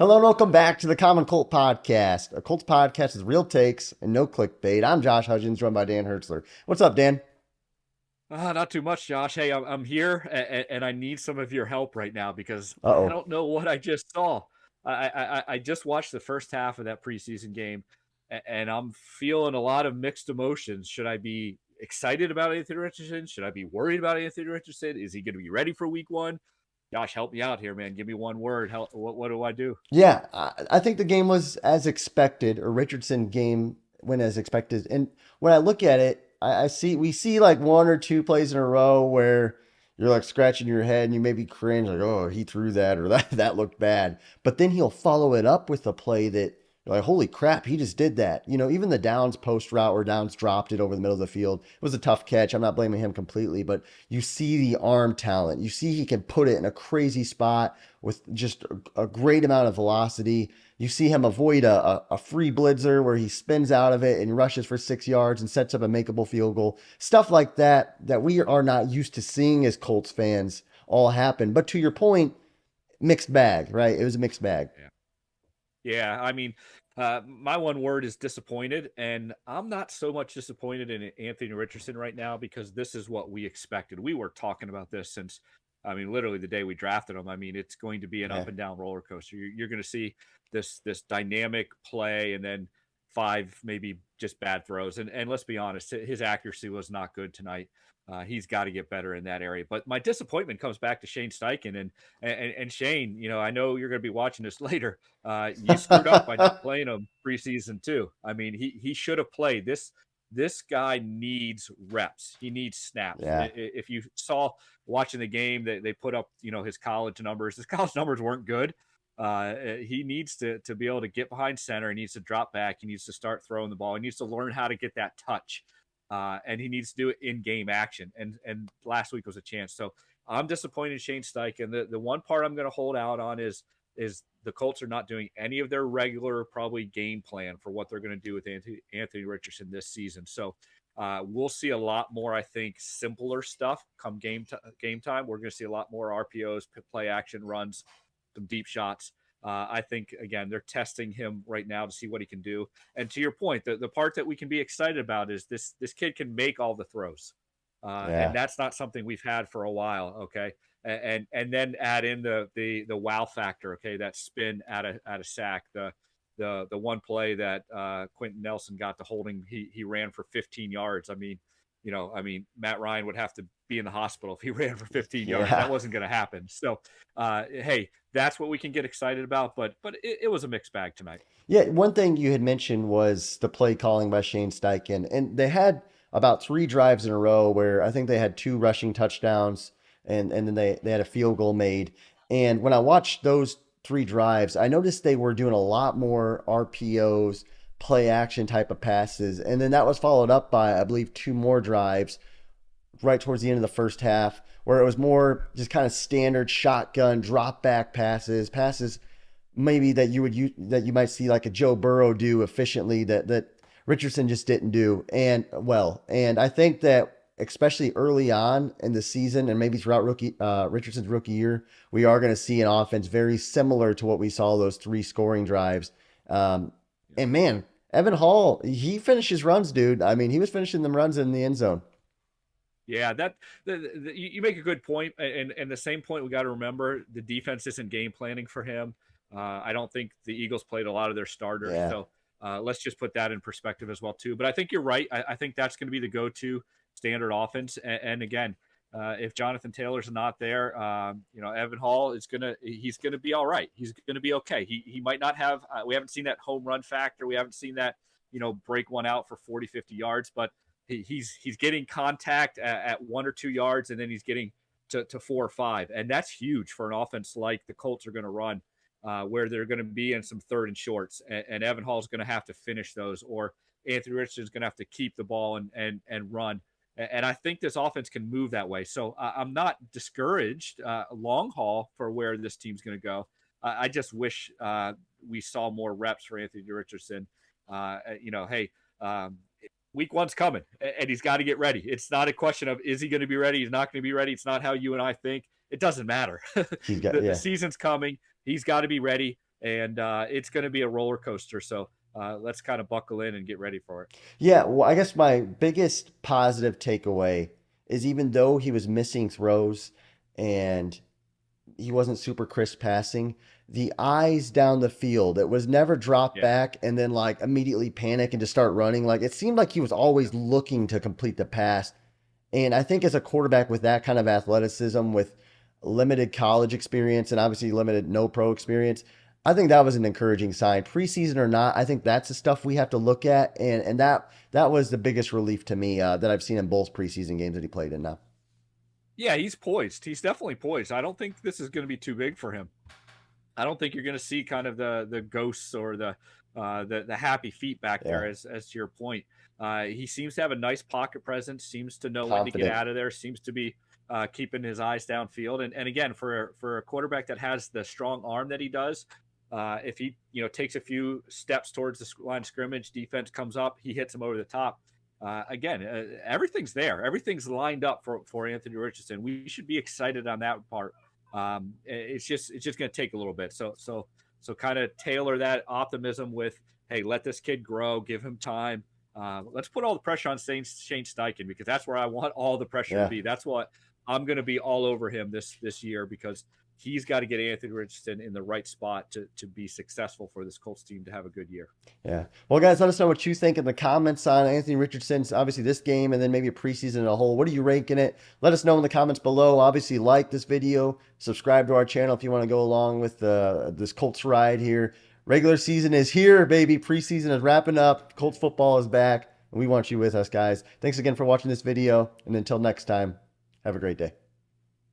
Hello and welcome back to the Common Colt Podcast. A Colts podcast with real takes and no clickbait. I'm Josh Hudgens, joined by Dan Hertzler. What's up, Dan? Not too much, Josh. Hey, I'm here and I need some of your help right now because I Uh-oh. don't know what I just saw. I just watched the first half of that preseason game and I'm feeling a lot of mixed emotions. Should I be excited about Anthony Richardson? Should I be worried about Anthony Richardson? Is he going to be ready for week one? Josh, help me out here, man. Give me one word. What do I do? Yeah, I think the game was as expected, or Richardson game went as expected. And when I look at it, we see like one or two plays in a row where you're like scratching your head and you maybe cringe, like, oh, he threw that or that looked bad. But then he'll follow it up with a play that you're like, holy crap, he just did that. Even the Downs post route where Downs dropped it over the middle of the field, it was a tough catch. I'm not blaming him completely, but you see the arm talent. You see he can put it in a crazy spot with just a great amount of velocity. You see him avoid a free blitzer where he spins out of it and rushes for 6 yards and sets up a makeable field goal. Stuff like that we are not used to seeing as Colts fans all happen. But to your point, mixed bag, right? It was a mixed bag. Yeah. Yeah, I mean, my one word is disappointed, and I'm not so much disappointed in Anthony Richardson right now because this is what we expected. We were talking about this since, I mean, literally the day we drafted him. I mean, it's going to be an Yeah. up and down roller coaster. You're going to see this dynamic play, and then five maybe just bad throws. And let's be honest, his accuracy was not good tonight. He's got to get better in that area. But my disappointment comes back to Shane Steichen and Shane. I know you're going to be watching this later. You screwed up by not playing him preseason too. I mean, he should have played this. This guy needs reps. He needs snaps. Yeah. If you saw watching the game, they put up his college numbers. His college numbers weren't good. He needs to be able to get behind center. He needs to drop back. He needs to start throwing the ball. He needs to learn how to get that touch. And he needs to do it in game action. And last week was a chance. So I'm disappointed in Shane Steichen. The one part I'm going to hold out on is the Colts are not doing any of their regular probably game plan for what they're going to do with Anthony Richardson this season. So we'll see a lot more, I think, simpler stuff come game time. We're going to see a lot more RPOs, play action runs, some deep shots. I think, again, they're testing him right now to see what he can do. And to your point, the part that we can be excited about is this kid can make all the throws. And Yeah. that's not something we've had for a while. Okay. And then add in the wow factor. Okay. That spin at a sack, the one play that Quentin Nelson got to holding, he ran for 15 yards. Matt Ryan would have to be in the hospital if he ran for 15 yards. Yeah. That wasn't going to happen. So, hey, that's what we can get excited about. But it was a mixed bag tonight. Yeah, one thing you had mentioned was the play calling by Shane Steichen, and they had about three drives in a row where I think they had two rushing touchdowns, and then they had a field goal made. And when I watched those three drives, I noticed they were doing a lot more RPOs, play action type of passes, and then that was followed up by I believe two more drives right towards the end of the first half where it was more just kind of standard shotgun drop back passes maybe that you might see like a Joe Burrow do efficiently that Richardson just didn't do and I think that especially early on in the season and maybe throughout Richardson's rookie year we are going to see an offense very similar to what we saw those three scoring drives. And man, Evan Hall, he finishes runs, dude. I mean, he was finishing them runs in the end zone. Yeah, you make a good point, and the same point we got to remember: the defense isn't game planning for him. I don't think the Eagles played a lot of their starters, Yeah. so let's just put that in perspective as well too. But I think you're right. I think that's going to be the go-to standard offense. And again, if Jonathan Taylor's not there, Evan Hall he's gonna be all right. He's gonna be okay. He might not have. We haven't seen that home run factor. We haven't seen that break one out for 40, 50 yards, but he's getting contact at 1 or 2 yards, and then he's getting to 4 or 5, and that's huge for an offense like the Colts are going to run, where they're going to be in some third and shorts, and Evan Hall is going to have to finish those, or Anthony Richardson is going to have to keep the ball and run. And I think this offense can move that way. So I'm not discouraged long haul for where this team's going to go. I just wish we saw more reps for Anthony Richardson. Hey, week one's coming and he's got to get ready. It's not a question of is he going to be ready? He's not going to be ready. It's not how you and I think. It doesn't matter. He's got The yeah. season's coming. He's got to be ready. and it's going to be a roller coaster. So let's kind of buckle in and get ready for it. Yeah, well, I guess my biggest positive takeaway is even though he was missing throws and he wasn't super crisp passing, the eyes down the field, it was never drop Yeah. back and then like immediately panic and just start running. Like it seemed like he was always looking to complete the pass. And I think as a quarterback with that kind of athleticism, with limited college experience and obviously limited no pro experience, I think that was an encouraging sign. Preseason or not, I think that's the stuff we have to look at, and that was the biggest relief to me that I've seen in both preseason games that he played in now. Yeah, he's poised. He's definitely poised. I don't think this is going to be too big for him. I don't think you're going to see kind of the ghosts or the happy feet back Yeah, there, as to your point. He seems to have a nice pocket presence. Seems to know when to get confident. out of there. Seems to be keeping his eyes downfield. And again, for a quarterback that has the strong arm that he does, if he takes a few steps towards the line of scrimmage, defense comes up, he hits him over the top. Again, everything's there. Everything's lined up for Anthony Richardson. We should be excited on that part. It's just going to take a little bit. So kind of tailor that optimism with, hey, let this kid grow, give him time. Let's put all the pressure on Shane Steichen, because that's where I want all the pressure to Yeah. be. That's what I'm going to be all over him this year, because he's got to get Anthony Richardson in the right spot to be successful for this Colts team to have a good year. Yeah. Well, guys, let us know what you think in the comments on Anthony Richardson's, obviously this game and then maybe a preseason as a whole. What are you ranking it? Let us know in the comments below. Obviously, like this video, subscribe to our channel if you want to go along with this Colts ride here. Regular season is here, baby. Preseason is wrapping up. Colts football is back, and we want you with us, guys. Thanks again for watching this video, and until next time, have a great day.